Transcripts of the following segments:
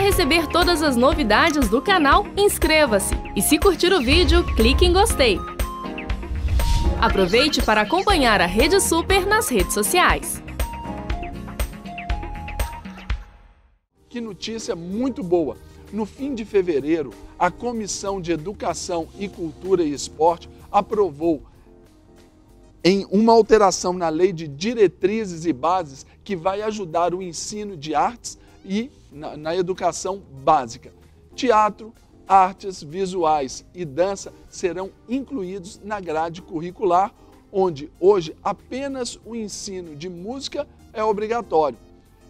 receber todas as novidades do canal, inscreva-se e se curtir o vídeo, clique em gostei. Aproveite para acompanhar a Rede Super nas redes sociais. Que notícia muito boa! No fim de fevereiro, a Comissão de Educação e Cultura e Esporte aprovou em uma alteração na Lei de Diretrizes e Bases que vai ajudar o ensino de artes e na educação básica. Teatro, artes visuais e dança serão incluídos na grade curricular, onde hoje apenas o ensino de música é obrigatório.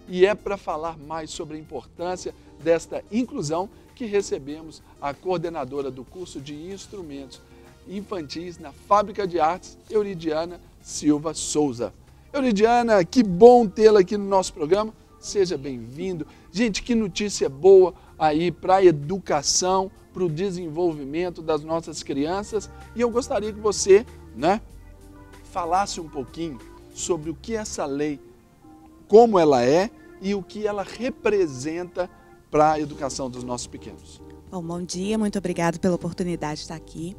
E é para falar mais sobre a importância desta inclusão que recebemos a coordenadora do curso de instrumentos infantis na Fábrica de Artes, Euridiana Silva Souza. Euridiana, que bom tê-la aqui no nosso programa. Seja bem-vindo. Gente, que notícia boa aí para a educação, para o desenvolvimento das nossas crianças. E eu gostaria que você, falasse um pouquinho sobre o que essa lei, como ela é e o que ela representa para a educação dos nossos pequenos. Bom dia, muito obrigada pela oportunidade de estar aqui.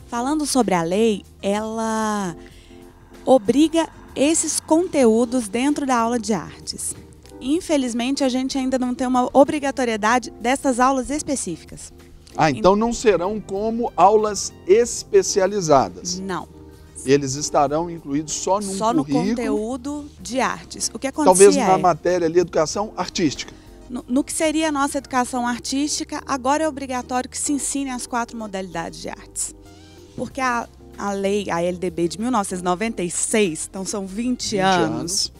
Falando sobre a lei, ela obriga esses conteúdos dentro da aula de artes. Infelizmente, a gente ainda não tem uma obrigatoriedade dessas aulas específicas. Então não serão como aulas especializadas? Não. Eles estarão incluídos só no conteúdo de artes. O que acontecia talvez na matéria ali, educação artística. No que seria a nossa educação artística, agora é obrigatório que se ensine as 4 modalidades de artes. Porque a lei, a LDB de 1996, então são 20 anos,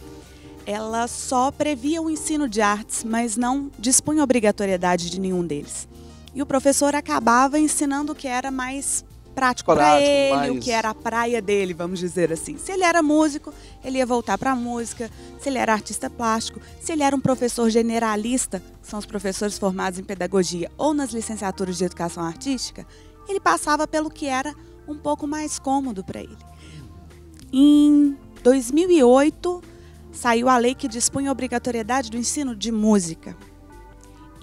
ela só previa o ensino de artes, mas não dispunha obrigatoriedade de nenhum deles. E o professor acabava ensinando o que era mais prático para ele, o que era a praia dele, vamos dizer assim. Se ele era músico, ele ia voltar para a música. Se ele era artista plástico, se ele era um professor generalista, que são os professores formados em pedagogia ou nas licenciaturas de educação artística, ele passava pelo que era um pouco mais cômodo para ele. Em 2008, saiu a lei que dispunha a obrigatoriedade do ensino de música.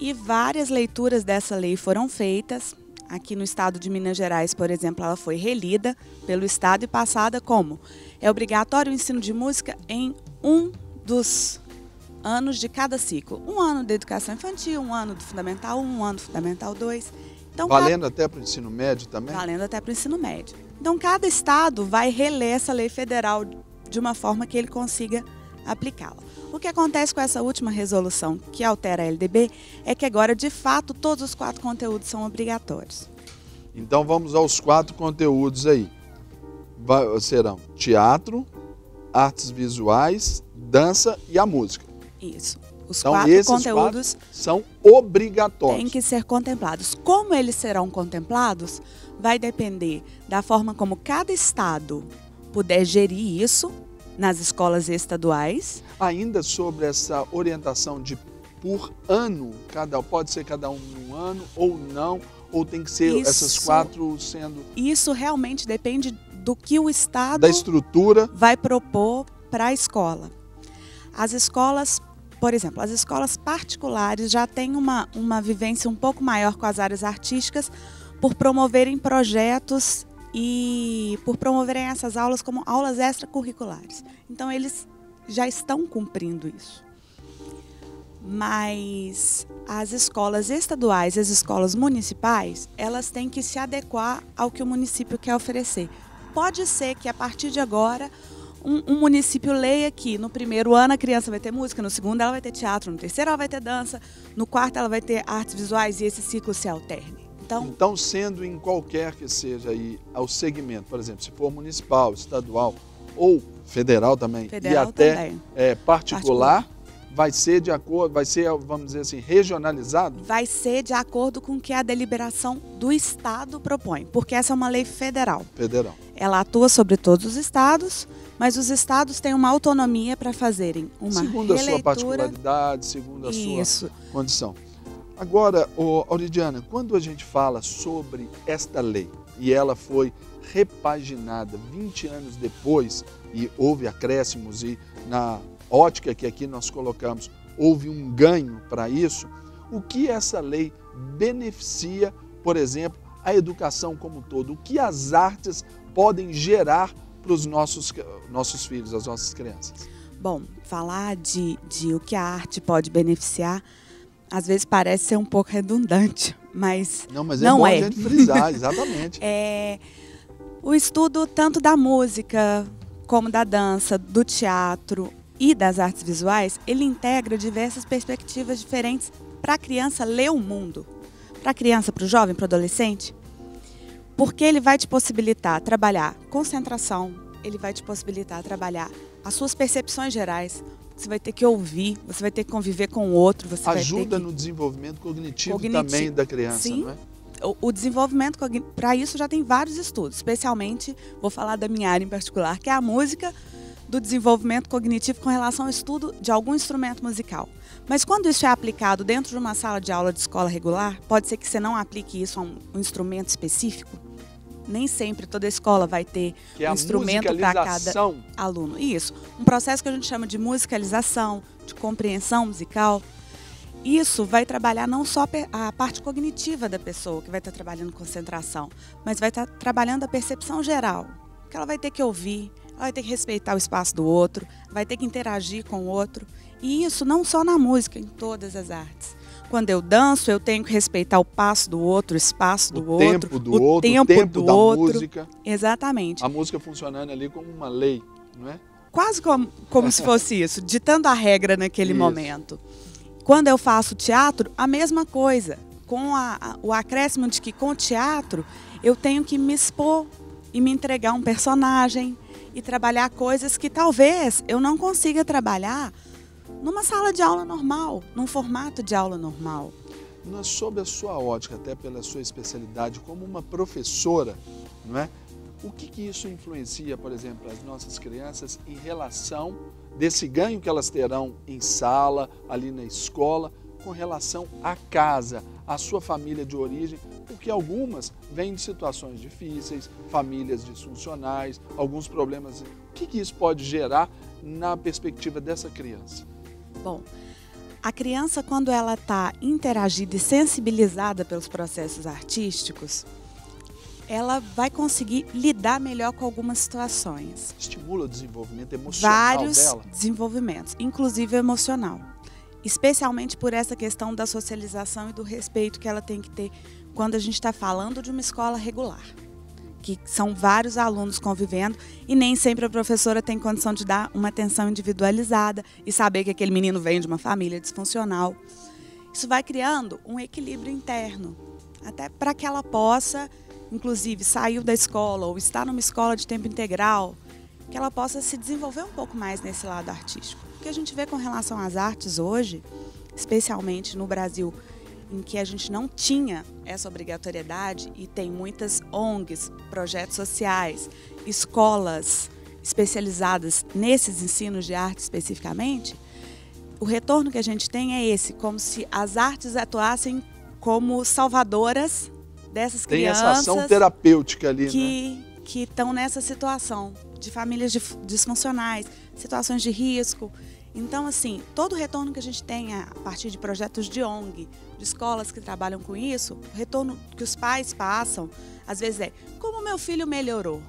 E várias leituras dessa lei foram feitas. Aqui no estado de Minas Gerais, por exemplo, ela foi relida pelo estado e passada como é obrigatório o ensino de música em um dos anos de cada ciclo. Um ano da educação infantil, um ano do Fundamental 1, um ano do Fundamental 2. Então, valendo até para o ensino médio também? Valendo até para o ensino médio. Então, cada estado vai reler essa lei federal de uma forma que ele consiga aplicá-la. O que acontece com essa última resolução que altera a LDB é que agora, de fato, todos os 4 conteúdos são obrigatórios. Então vamos aos 4 conteúdos aí. Serão teatro, artes visuais, dança e a música. Isso. Os então, 4 conteúdos são obrigatórios. Têm que ser contemplados. Como eles serão contemplados vai depender da forma como cada estado puder gerir isso nas escolas estaduais. Ainda sobre essa orientação de por ano, pode ser cada um num ano ou não, ou tem que ser essas 4 sendo... Isso realmente depende do que o estado da estrutura vai propor para a escola. As escolas, por exemplo, as escolas particulares já têm uma vivência um pouco maior com as áreas artísticas por promoverem projetos e por promoverem essas aulas como aulas extracurriculares. Então, eles já estão cumprindo isso. Mas as escolas estaduais e as escolas municipais, elas têm que se adequar ao que o município quer oferecer. Pode ser que, a partir de agora, um município leia que no primeiro ano a criança vai ter música, no segundo ela vai ter teatro, no terceiro ela vai ter dança, no quarto ela vai ter artes visuais e esse ciclo se alterne. Então, sendo em qualquer que seja aí o segmento, por exemplo, se for municipal, estadual ou federal também, e até particular, vai ser de acordo, vamos dizer assim, regionalizado? Vai ser de acordo com o que a deliberação do estado propõe, porque essa é uma lei federal. Federal. Ela atua sobre todos os estados, mas os estados têm uma autonomia para fazerem uma segundo releitura. A sua particularidade, segundo a sua condição. Agora, Euridiana, quando a gente fala sobre esta lei e ela foi repaginada 20 anos depois e houve acréscimos e na ótica que aqui nós colocamos houve um ganho para isso, o que essa lei beneficia, por exemplo, a educação como um todo, o que as artes podem gerar para os nossos filhos, as nossas crianças. Bom, falar de o que a arte pode beneficiar, às vezes parece ser um pouco redundante, mas mas não bom é. a gente frisar, exatamente. O estudo tanto da música, como da dança, do teatro e das artes visuais, ele integra diversas perspectivas diferentes para a criança ler o mundo. Para a criança, para o jovem, para o adolescente. Porque ele vai te possibilitar trabalhar concentração, ele vai te possibilitar trabalhar as suas percepções gerais. Você vai ter que ouvir, você vai ter que conviver com o outro. Você Ajuda vai ter que... no desenvolvimento cognitivo também da criança, sim. não é? O desenvolvimento, para isso já tem vários estudos, especialmente, vou falar da minha área em particular, que é a música, do desenvolvimento cognitivo com relação ao estudo de algum instrumento musical. Mas quando isso é aplicado dentro de uma sala de aula de escola regular, pode ser que você não aplique isso a um instrumento específico. Nem sempre toda escola vai ter um instrumento para cada aluno. Isso, um processo que a gente chama de musicalização, de compreensão musical. Isso vai trabalhar não só a parte cognitiva da pessoa, que vai estar trabalhando concentração, mas vai estar trabalhando a percepção geral, que ela vai ter que ouvir, ela vai ter que respeitar o espaço do outro, vai ter que interagir com o outro. E isso não só na música, em todas as artes. Quando eu danço, eu tenho que respeitar o passo do outro, o espaço do outro, o tempo da música. Exatamente. A música funcionando ali como uma lei, não é? Quase como se fosse isso, ditando a regra naquele momento. Quando eu faço teatro, a mesma coisa. Com o acréscimo de que com o teatro eu tenho que me expor e me entregar um personagem e trabalhar coisas que talvez eu não consiga trabalhar numa sala de aula normal, num formato de aula normal. Sob a sua ótica, até pela sua especialidade como uma professora, não é? O que isso influencia, por exemplo, as nossas crianças em relação desse ganho que elas terão em sala, ali na escola, com relação à casa, à sua família de origem, porque algumas vêm de situações difíceis, famílias disfuncionais, alguns problemas. O que isso pode gerar na perspectiva dessa criança? Bom, a criança, quando ela está interagida e sensibilizada pelos processos artísticos, ela vai conseguir lidar melhor com algumas situações. Estimula o desenvolvimento emocional vários dela? Vários desenvolvimentos, inclusive emocional. Especialmente por essa questão da socialização e do respeito que ela tem que ter quando a gente está falando de uma escola regular. Que são vários alunos convivendo e nem sempre a professora tem condição de dar uma atenção individualizada e saber que aquele menino vem de uma família disfuncional. Isso vai criando um equilíbrio interno, até para que ela possa, inclusive, sair da escola ou estar numa escola de tempo integral, que ela possa se desenvolver um pouco mais nesse lado artístico. O que a gente vê com relação às artes hoje, especialmente no Brasil, em que a gente não tinha essa obrigatoriedade e tem muitas ONGs, projetos sociais, escolas especializadas nesses ensinos de arte especificamente, o retorno que a gente tem é esse, como se as artes atuassem como salvadoras dessas crianças. Tem essa ação terapêutica ali, que estão nessa situação de famílias disfuncionais, situações de risco. Então, assim, todo o retorno que a gente tem a partir de projetos de ONG, de escolas que trabalham com isso, o retorno que os pais passam, às vezes é, como meu filho melhorou?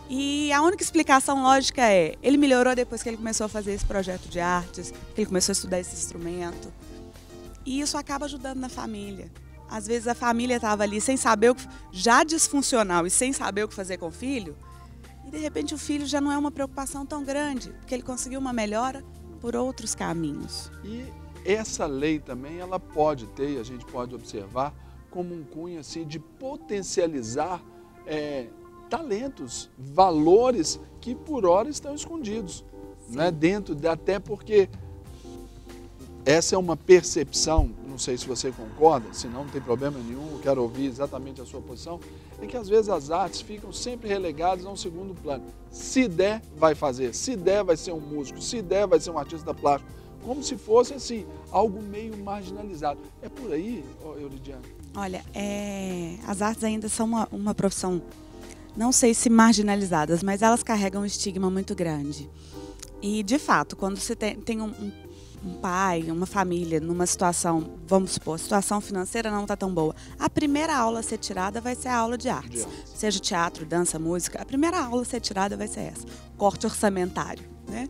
E a única explicação lógica é, ele melhorou depois que ele começou a fazer esse projeto de artes, que ele começou a estudar esse instrumento. E isso acaba ajudando na família. Às vezes a família estava ali sem saber, já disfuncional e sem saber o que fazer com o filho, e de repente o filho já não é uma preocupação tão grande, porque ele conseguiu uma melhora por outros caminhos. E essa lei também, ela pode ter, e a gente pode observar, como um cunho assim, de potencializar talentos, valores que por hora estão escondidos, né? Até porque essa é uma percepção, não sei se você concorda, se não tem problema nenhum, eu quero ouvir exatamente a sua posição, é que às vezes as artes ficam sempre relegadas a um segundo plano. Se der, vai fazer, se der, vai ser um músico, se der, vai ser um artista plástico, como se fosse assim, algo meio marginalizado. É por aí, Euridiana? Olha, as artes ainda são uma profissão, não sei se marginalizadas, mas elas carregam um estigma muito grande. E, de fato, quando você tem um pai, uma família, numa situação, vamos supor, a situação financeira não está tão boa, a primeira aula a ser tirada vai ser a aula de artes. Seja teatro, dança, música, a primeira aula a ser tirada vai ser essa. Corte orçamentário, né?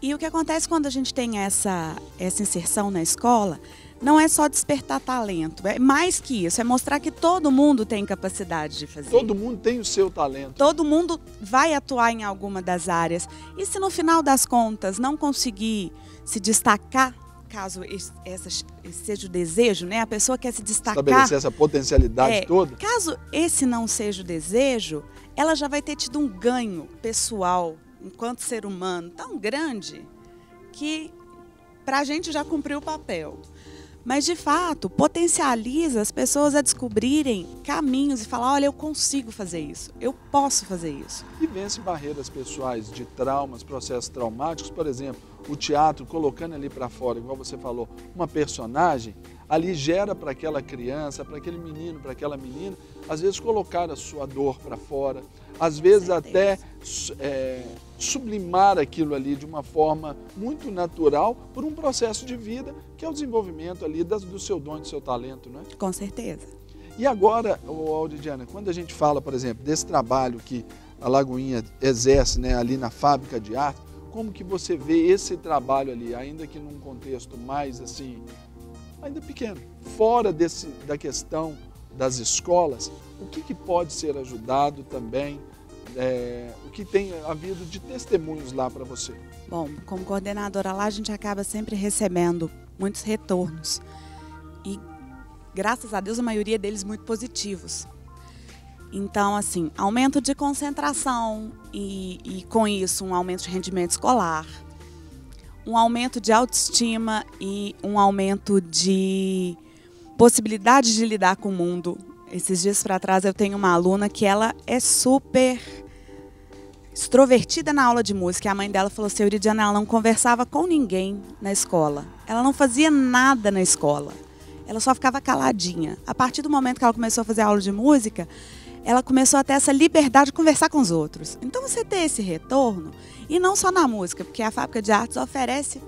E o que acontece quando a gente tem essa inserção na escola, não é só despertar talento, é mais que isso, é mostrar que todo mundo tem capacidade de fazer. Todo mundo tem o seu talento. Todo mundo vai atuar em alguma das áreas. E se no final das contas não conseguir se destacar, caso esse seja o desejo, né? A pessoa quer se destacar. Estabelecer essa potencialidade toda. Caso esse não seja o desejo, ela já vai ter tido um ganho pessoal, enquanto ser humano, tão grande que para a gente já cumpriu o papel. Mas, de fato, potencializa as pessoas a descobrirem caminhos e falar, olha, eu consigo fazer isso, eu posso fazer isso. E vence barreiras pessoais de traumas, processos traumáticos, por exemplo, o teatro colocando ali para fora, igual você falou, uma personagem, ali gera para aquela criança, para aquele menino, para aquela menina, às vezes colocar a sua dor para fora, às vezes até sublimar aquilo ali de uma forma muito natural por um processo de vida que é o desenvolvimento ali do seu dom e do seu talento, não é? Com certeza. E agora, Auridiana, quando a gente fala, por exemplo, desse trabalho que a Lagoinha exerce, né, ali na fábrica de arte, como que você vê esse trabalho ali, ainda que num contexto mais assim, ainda pequeno, fora da questão das escolas, o que pode ser ajudado também, o que tem havido de testemunhos lá para você? Bom, como coordenadora lá, a gente acaba sempre recebendo muitos retornos e, graças a Deus, a maioria deles muito positivos. Então, assim, aumento de concentração e com isso, um aumento de rendimento escolar, um aumento de autoestima e um aumento de possibilidade de lidar com o mundo. Esses dias para trás eu tenho uma aluna que ela é super extrovertida na aula de música. A mãe dela falou assim, Euridiana, ela não conversava com ninguém na escola. Ela não fazia nada na escola. Ela só ficava caladinha. A partir do momento que ela começou a fazer aula de música, ela começou a ter essa liberdade de conversar com os outros. Então você ter esse retorno, e não só na música, porque a Fábrica de Artes oferece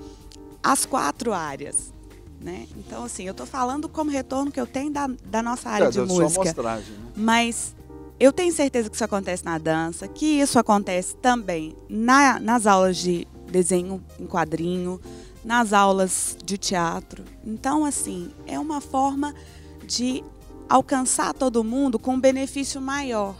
as 4 áreas. Né? Então, assim, eu estou falando como retorno que eu tenho da nossa área de música. Sua amostragem, né? Mas eu tenho certeza que isso acontece na dança, que isso acontece também nas aulas de desenho em quadrinho, nas aulas de teatro. Então, assim, é uma forma de alcançar todo mundo com um benefício maior.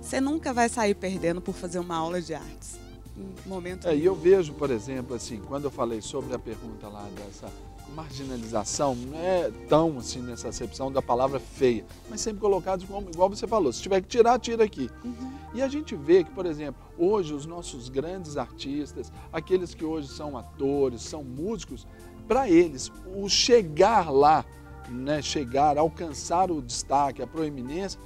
Você nunca vai sair perdendo por fazer uma aula de artes. Em momento E eu vejo, por exemplo, assim, quando eu falei sobre a pergunta lá dessa marginalização, não é tão assim nessa acepção da palavra feia, mas sempre colocados como, igual você falou, se tiver que tirar, tira aqui. E a gente vê que, por exemplo, hoje os nossos grandes artistas, aqueles que hoje são atores, são músicos, para eles, o chegar lá, né, alcançar o destaque, a proeminência,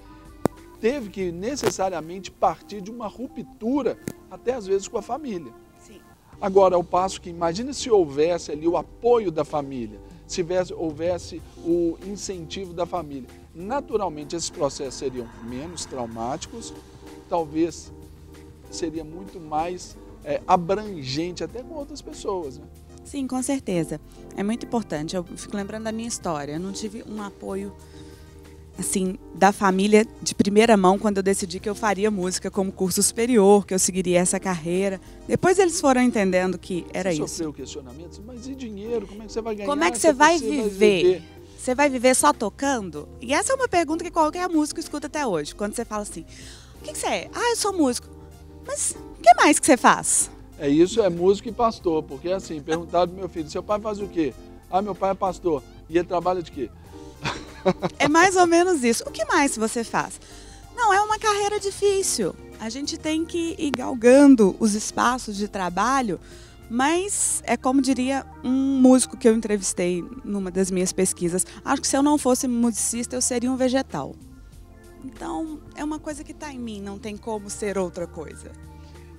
teve que necessariamente partir de uma ruptura, até às vezes com a família. Agora, ao passo que, imagina se houvesse ali o apoio da família, se houvesse o incentivo da família. Naturalmente, esses processos seriam menos traumáticos, talvez seria muito mais abrangente até com outras pessoas, né? Sim, com certeza. É muito importante. Eu fico lembrando da minha história. Eu não tive um apoio assim, da família de primeira mão quando eu decidi que eu faria música como curso superior, que eu seguiria essa carreira. Depois eles foram entendendo que era isso. Você sofreu questionamentos? Mas e dinheiro? Como é que você vai ganhar? Como é que você vai viver? Você vai viver só tocando? E essa é uma pergunta que qualquer músico escuta até hoje. Quando você fala assim, o que você é? Ah, eu sou músico. Mas o que mais que você faz? Isso é músico e pastor, porque assim, perguntaram pro meu filho, seu pai faz o quê? Ah, meu pai é pastor. E ele trabalha de quê? É mais ou menos isso. O que mais você faz? Não, é uma carreira difícil. A gente tem que ir galgando os espaços de trabalho, mas é como diria um músico que eu entrevistei numa das minhas pesquisas. Acho que se eu não fosse musicista, eu seria um vegetal. Então, é uma coisa que está em mim, não tem como ser outra coisa.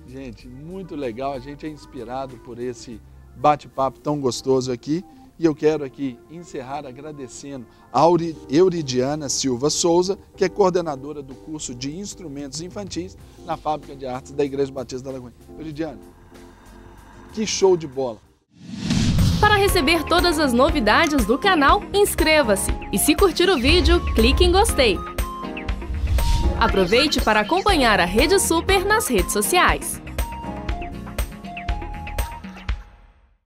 Gente, muito legal. A gente é inspirado por esse bate-papo tão gostoso aqui. E eu quero aqui encerrar agradecendo a Euridiana Silva Souza, que é coordenadora do curso de instrumentos infantis na Fábrica de Artes da Igreja Batista da Lagoinha. Euridiana, que show de bola! Para Para receber todas as novidades do canal, inscreva-se e se curtir o vídeo, clique em gostei. Aproveite para acompanhar a Rede Super nas redes sociais.